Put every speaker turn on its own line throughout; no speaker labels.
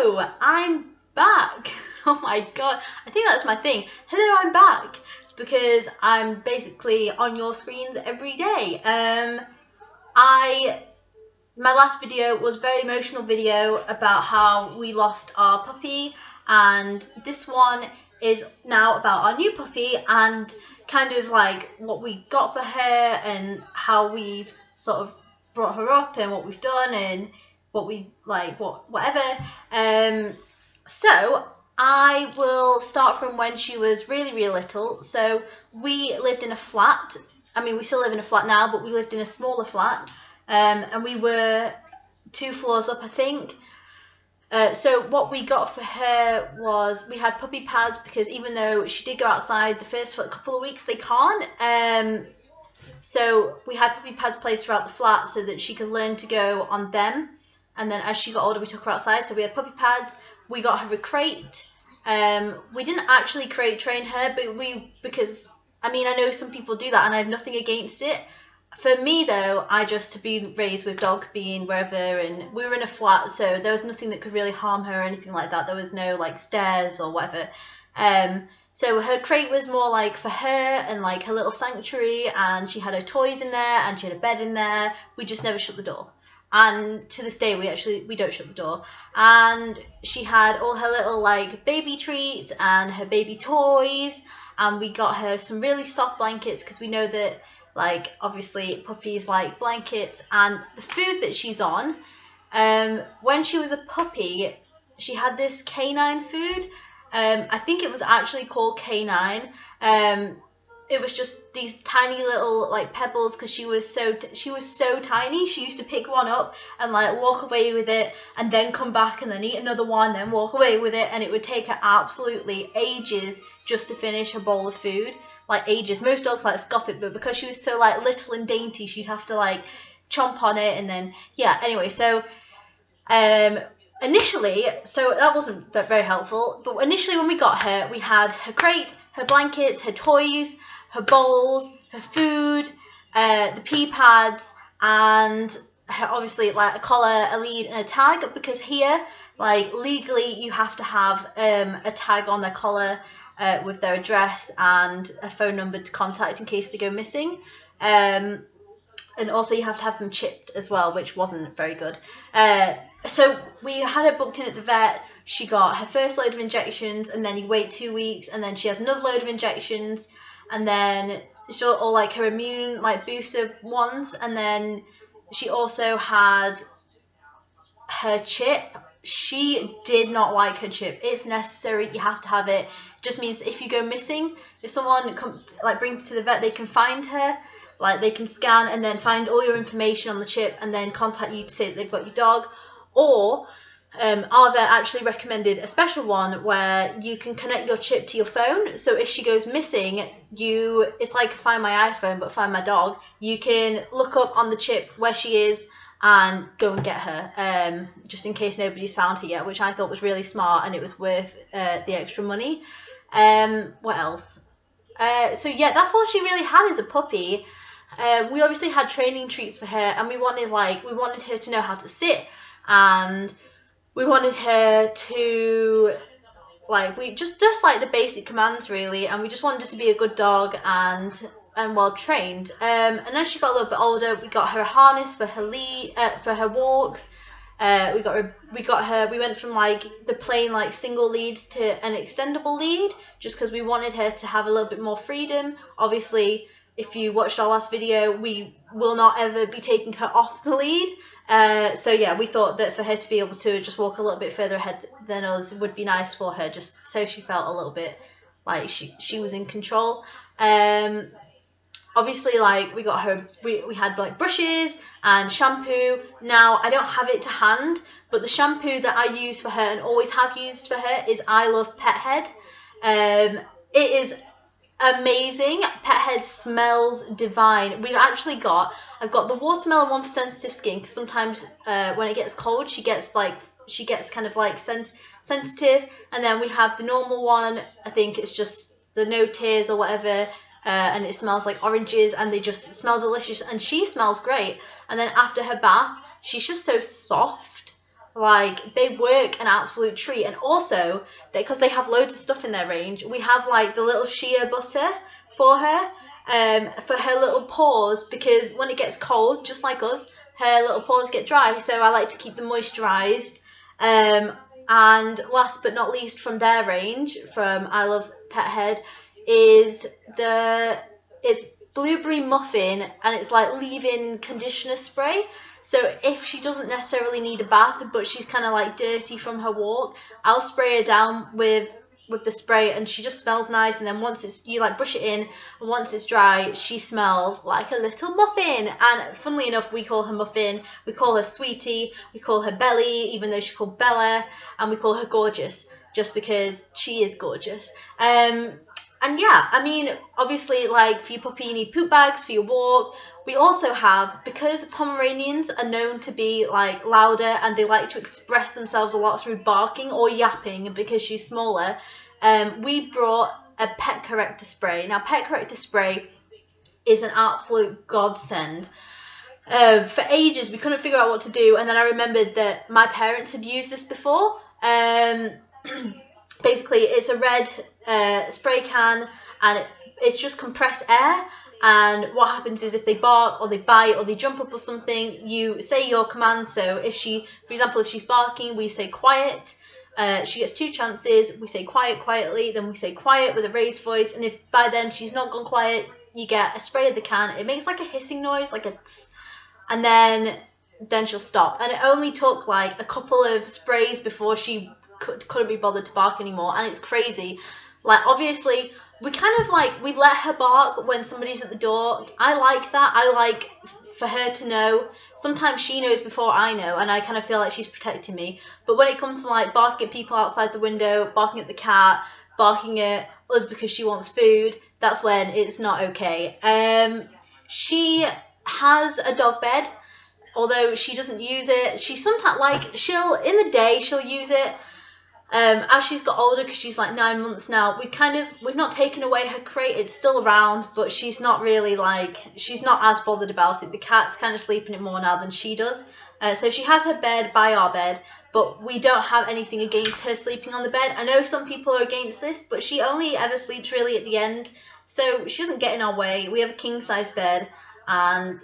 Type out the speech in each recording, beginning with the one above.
Hello, I'm back. Oh my god, I think that's my thing. Hello, I'm back because I'm basically on your screens every day. My last video was a very emotional video about how we lost our puppy, and this one is now about our new puppy and kind of like what we got for her and how we've sort of brought her up and what we've done and what we like, whatever. So I will start from when she was really, really little. So we lived in a flat. I mean, we still live in a flat now, but we lived in a smaller flat. And we were 2 floors up, I think. So what we got for her was we had puppy pads, because even though she did go outside the first couple of weeks, they can't. So we had puppy pads placed throughout the flat so that she could learn to go on them. And then as she got older, we took her outside. So we had puppy pads. We got her a crate. We didn't actually crate train her, but because I mean, I know some people do that and I have nothing against it. For me though, I just to be raised with dogs being wherever, and we were in a flat, so there was nothing that could really harm her or anything like that. There was no like stairs or whatever. So her crate was more like for her and like her little sanctuary, and she had her toys in there and she had a bed in there. We just never shut the door. And to this day we don't shut the door. And she had all her little like baby treats and her baby toys, and we got her some really soft blankets because we know that like obviously puppies like blankets. And the food that she's on, when she was a puppy, she had this canine food. I think it was actually called Canine. It was just these tiny little like pebbles, because she was so tiny. She used to pick one up and like walk away with it and then come back and then eat another one, then walk away with it, and it would take her absolutely ages just to finish her bowl of food. Like ages. Most dogs like scoff it, but because she was so like little and dainty, she'd have to like chomp on it, and then yeah. Anyway, so initially, so that wasn't very helpful. But initially, when we got her, we had her crate, her blankets, her toys, her bowls, her food, the pee pads, and her, obviously like a collar, a lead, and a tag. Because here, like legally, you have to have a tag on their collar. With their address and a phone number to contact in case they go missing. And also you have to have them chipped as well, which wasn't very good. So we had her booked in at the vet. She got her first load of injections, and then you wait 2 weeks, and then she has another load of injections, and then she all like her immune like booster ones, and then she also had her chip. She did not like her chip. It's necessary. You have to have it. Just means that if you go missing, if someone brings to the vet, they can find her, like they can scan and then find all your information on the chip and then contact you to say that they've got your dog. Or our vet actually recommended a special one where you can connect your chip to your phone. So if she goes missing, it's like Find My iPhone but Find My Dog. You can look up on the chip where she is and go and get her, just in case nobody's found her yet, which I thought was really smart, and it was worth the extra money. What else? So yeah, that's all she really had as a puppy. We obviously had training treats for her, and we wanted her to know how to sit, and we wanted her to we just like the basic commands really, and we just wanted her to be a good dog and well trained. And as she got a little bit older, we got her a harness for her lead, for her walks. We went from like the plain like single leads to an extendable lead, just because we wanted her to have a little bit more freedom. Obviously, if you watched our last video, we will not ever be taking her off the lead. So yeah, we thought that for her to be able to just walk a little bit further ahead than us would be nice for her, just so she felt a little bit like she was in control. Obviously, like we got her, we had like brushes and shampoo. Now I don't have it to hand, but the shampoo that I use for her and always have used for her is I Love Pet Head. It is amazing. Pet Head smells divine. I've got the watermelon one for sensitive skin, because sometimes when it gets cold, she gets kind of like sensitive. And then we have the normal one. I think it's just the no tears or whatever. And it smells like oranges, and they just smell delicious, and she smells great. And then after her bath, she's just so soft. Like, they work an absolute treat. And also, because they have loads of stuff in their range, we have like the little shea butter for her little paws, because when it gets cold, just like us, her little paws get dry. So I like to keep them moisturised. And last but not least, from their range, from I Love Pet Head, is it's blueberry muffin, and it's like leave-in conditioner spray. So if she doesn't necessarily need a bath, but she's kind of like dirty from her walk, I'll spray her down with the spray, and she just smells nice. And then once you like brush it in, and once it's dry, she smells like a little muffin. And funnily enough, we call her Muffin, we call her Sweetie, we call her Belly, even though she's called Bella, and we call her Gorgeous, just because she is gorgeous. And yeah, I mean, obviously, like, for your puppy, you need poop bags for your walk. We also have, because Pomeranians are known to be like louder and they like to express themselves a lot through barking or yapping because she's smaller, we brought a pet corrector spray. Now, pet corrector spray is an absolute godsend. For ages, we couldn't figure out what to do, and then I remembered that my parents had used this before. Basically, it's a red spray can, and it's just compressed air. And what happens is, if they bark or they bite or they jump up or something, you say your command. So if for example, if she's barking, we say quiet. She gets 2 chances. We say quiet quietly, then we say quiet with a raised voice. And if by then she's not gone quiet, you get a spray of the can. It makes like a hissing noise, like a tss, and then she'll stop. And it only took like a couple of sprays before she couldn't be bothered to bark anymore. And it's crazy. Like, obviously, we kind of like, we let her bark when somebody's at the door. I like that. I like for her to know. Sometimes she knows before I know, and I kind of feel like she's protecting me. But when it comes to like barking at people outside the window, barking at the cat, barking at us because she wants food, that's when it's not okay. She has a dog bed, although she doesn't use it. She sometimes, like, in the day she'll use it. As she's got older, because she's like 9 months now, we've not taken away her crate. It's still around, but she's not really she's not as bothered about it. The cat's kind of sleeping it more now than she does. So she has her bed by our bed, but we don't have anything against her sleeping on the bed. I know some people are against this, but she only ever sleeps really at the end, so she doesn't get in our way. We have a king size bed, and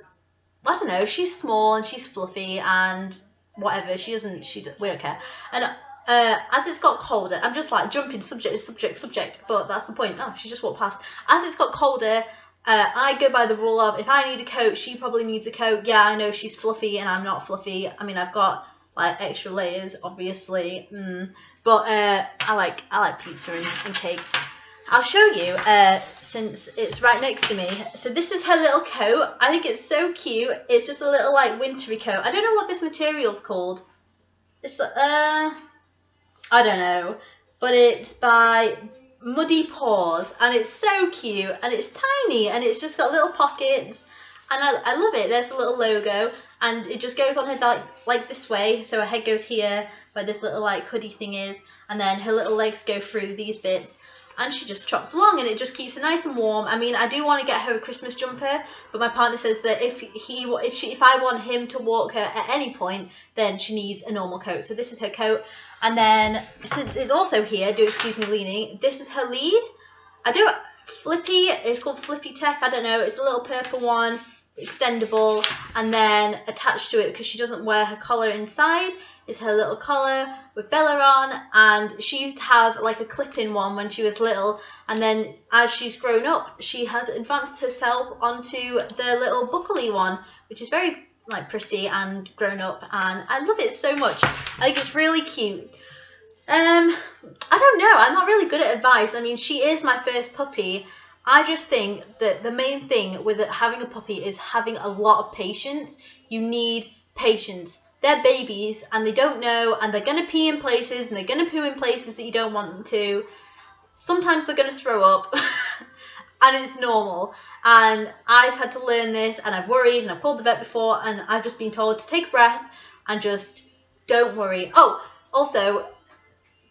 I don't know, she's small and she's fluffy and whatever. We don't care. And as it's got colder, I'm just like jumping subject, but that's the point. Oh, she just walked past. As it's got colder, I go by the rule of, if I need a coat, she probably needs a coat. Yeah, I know she's fluffy and I'm not fluffy. I mean, I've got like extra layers, obviously, but I like pizza and cake. I'll show you, since it's right next to me. So this is her little coat. I think it's so cute. It's just a little like wintry coat. I don't know what this material's called. It's I don't know, but it's by Muddy Paws, and it's so cute, and it's tiny, and it's just got little pockets, and I love it. There's the little logo, and it just goes on her like this way, so her head goes here where this little like hoodie thing is, and then her little legs go through these bits, and she just trots along, and it just keeps her nice and warm. I mean, I do want to get her a Christmas jumper, but my partner says that if I want him to walk her at any point, then she needs a normal coat. So this is her coat. And then, since it's also here, do excuse me leaning, this is her lead. Flippy, it's called Flippy Tech, I don't know, it's a little purple one, extendable, and then attached to it, because she doesn't wear her collar inside, is her little collar with Bella on, and she used to have like a clip-in one when she was little, and then as she's grown up, she has advanced herself onto the little buckly one, which is very like pretty and grown up, and I love it so much. I think it's really cute. I don't know, I'm not really good at advice. I mean, she is my first puppy. I just think that the main thing with having a puppy is having a lot of patience. You need patience. They're babies and they don't know, and they're gonna pee in places and they're gonna poo in places that you don't want them to. Sometimes they're gonna throw up and it's normal. And I've had to learn this, and I've worried, and I've called the vet before, and I've just been told to take a breath and just don't worry. Oh, also,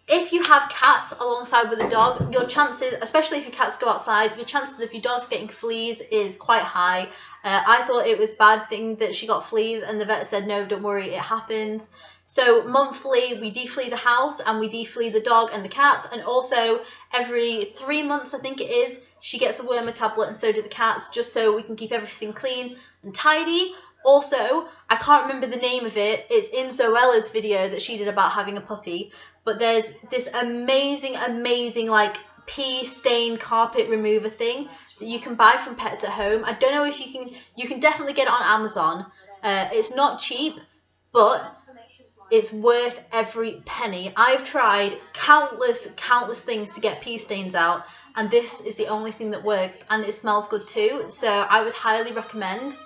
if you have cats alongside with a dog, your chances, especially if your cats go outside, your chances of your dog's getting fleas is quite high. I thought it was a bad thing that she got fleas, and the vet said, no, don't worry, it happens. So monthly we deflea the house and we deflea the dog and the cats, and also every 3 months I think it is, she gets a wormer tablet and so do the cats, just so we can keep everything clean and tidy. Also, I can't remember the name of it, it's in Zoella's video that she did about having a puppy, but there's this amazing like pee stain carpet remover thing that you can buy from Pets at Home. I don't know if you can definitely get it on Amazon. It's not cheap, but it's worth every penny. I've tried countless things to get pee stains out, and this is the only thing that works, and it smells good too, so I would highly recommend.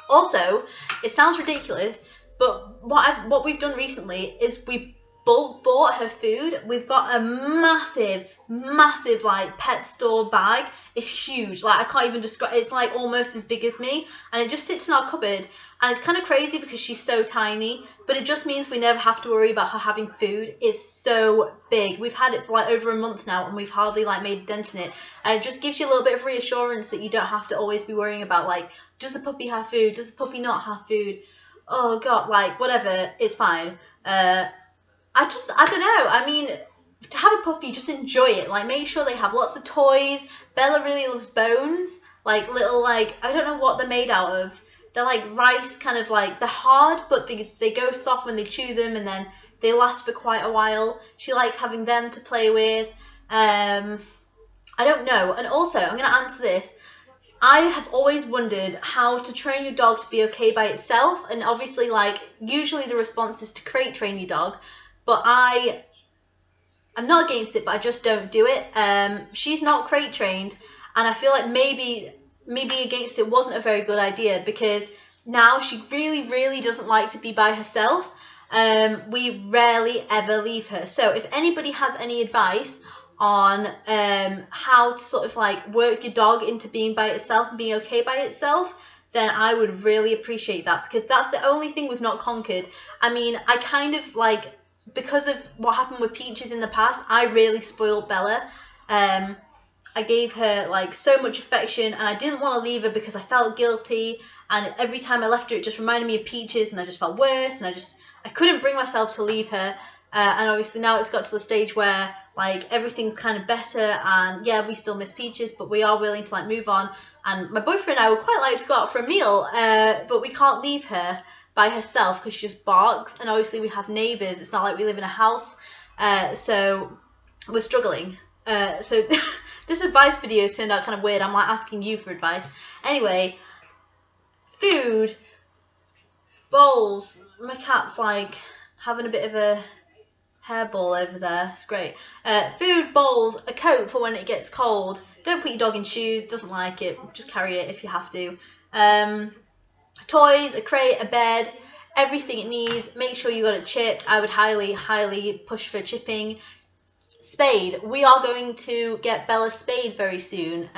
Also, it sounds ridiculous, but what we've done recently is we bulk bought her food. We've got a massive like pet store bag. It's huge, like I can't even describe. It's like almost as big as me, and it just sits in our cupboard, and it's kind of crazy because she's so tiny, but it just means we never have to worry about her having food. It's so big. We've had it for like over a month now, and we've hardly like made a dent in it, and it just gives you a little bit of reassurance that you don't have to always be worrying about like, does the puppy have food, does the puppy not have food, oh god, like whatever, it's fine. I don't know, I mean, to have a puppy, just enjoy it. Like, make sure they have lots of toys. Bella really loves bones, like little, like, I don't know what they're made out of. They're like rice, kind of like, they're hard, but they go soft when they chew them, and then they last for quite a while. She likes having them to play with. I don't know. And also, I'm going to answer this. I have always wondered how to train your dog to be okay by itself, and obviously, like, usually the response is to crate train your dog, but I'm not against it, but I just don't do it. She's not crate trained, and I feel like maybe being against it wasn't a very good idea, because now she really doesn't like to be by herself. We rarely ever leave her. So if anybody has any advice on how to sort of like work your dog into being by itself and being okay by itself, then I would really appreciate that, because that's the only thing we've not conquered. I mean, I kind of like, because of what happened with Peaches in the past, I really spoiled Bella. I gave her like so much affection, and I didn't want to leave her because I felt guilty, and every time I left her it just reminded me of Peaches, and I just felt worse, and I couldn't bring myself to leave her. And obviously now it's got to the stage where like everything's kind of better, and yeah, we still miss Peaches, but we are willing to like move on, and my boyfriend and I would quite like to go out for a meal, but we can't leave her by herself because she just barks, and obviously we have neighbours. It's not like we live in a house, so we're struggling. So this advice video turned out kind of weird. I'm like asking you for advice. Anyway, food, bowls. My cat's like having a bit of a hairball over there. It's great. Food, bowls, a coat for when it gets cold. Don't put your dog in shoes. Doesn't like it. Just carry it if you have to. Toys, a crate, a bed, everything it needs. Make sure you got it chipped. I would highly push for chipping. Spade. We are going to get Bella spayed very soon.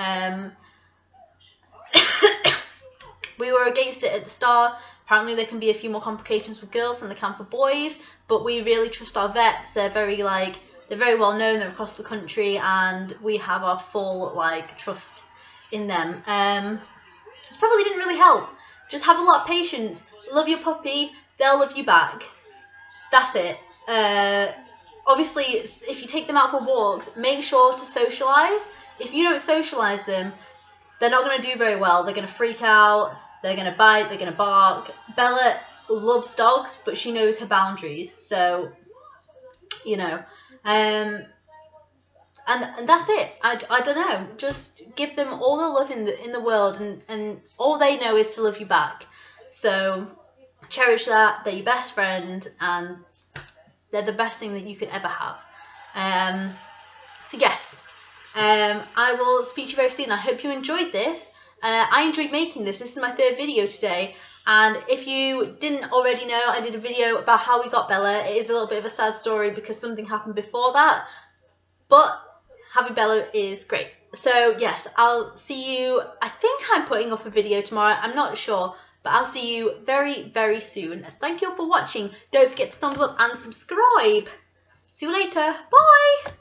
We were against it at the start. Apparently there can be a few more complications with girls than there can for boys, but we really trust our vets. They're very well known. They're across the country, and we have our full like trust in them. This probably didn't really help. Just have a lot of patience. Love your puppy. They'll love you back. That's it. Obviously, if you take them out for walks, make sure to socialise. If you don't socialise them, they're not going to do very well. They're going to freak out. They're going to bite. They're going to bark. Bella loves dogs, but she knows her boundaries. So, you know. And that's it. I don't know. Just give them all the love in the world, and all they know is to love you back. So cherish that. They're your best friend, and they're the best thing that you could ever have. So yes, I will speak to you very soon. I hope you enjoyed this. I enjoyed making this. This is my 3rd video today. And if you didn't already know, I did a video about how we got Bella. It is a little bit of a sad story because something happened before that. But having Bella is great. So yes, I'll see you. I think I'm putting up a video tomorrow. I'm not sure. But I'll see you very soon. Thank you all for watching. Don't forget to thumbs up and subscribe. See you later. Bye.